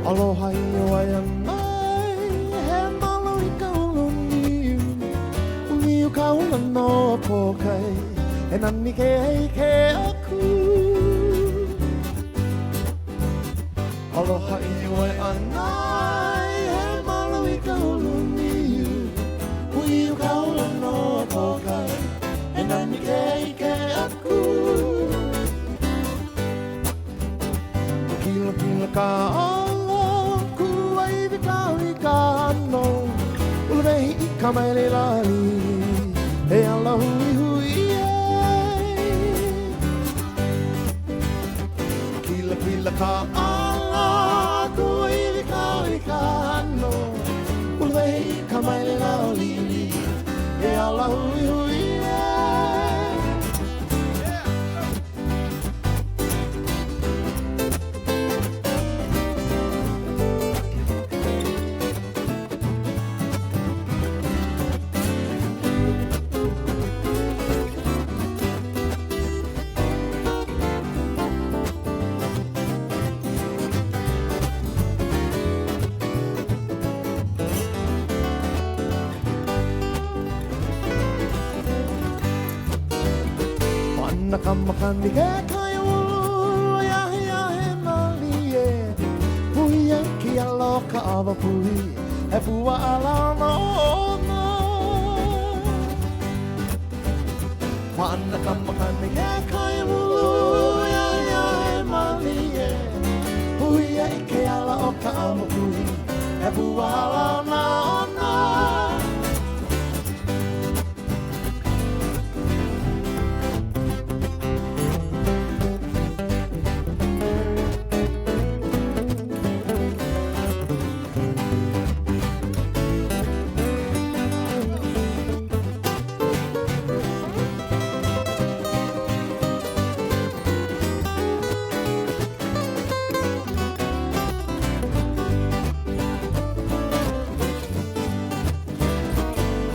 Aloha I Waianae, he malo I ka uluniu. Uniu ka ula no pokai, e nani ke hei ke aku. Aloha I Waianae, he malo I ka uluniu. Uniu ka ula no pokai, e nani ke hei ke aku. Kila kila ka no, ulvehi I ka mai le lali, e ala hui hui Kila kila ka ala, kua iwi ka no, ulvehi I ka mai le lali, e ala hui hui Nakamakani ke kaya ulu yahe yahe malie Puia ki aloka awa pui e pua alama ona Nakamakani ke kaya ulu yahe yahe malie Puia ki aloka awa pui e pua alama ona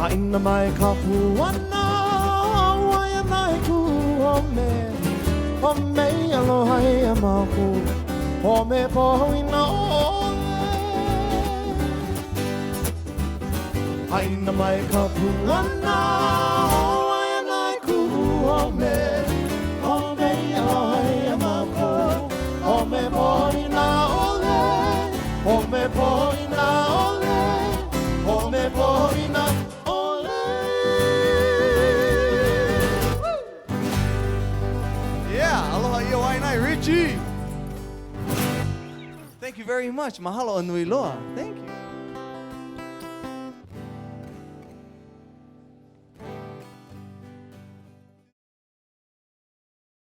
Haina mai ka puana, Waianae ku home Home I aloha e a maku, home poho I na ole Haina mai ka puana, Waianae ku home Home I aloha e a maku, home poho I na ole Home poho I na ole, home poho I na Richie. Thank you very much. Mahalo anui loa. Thank you.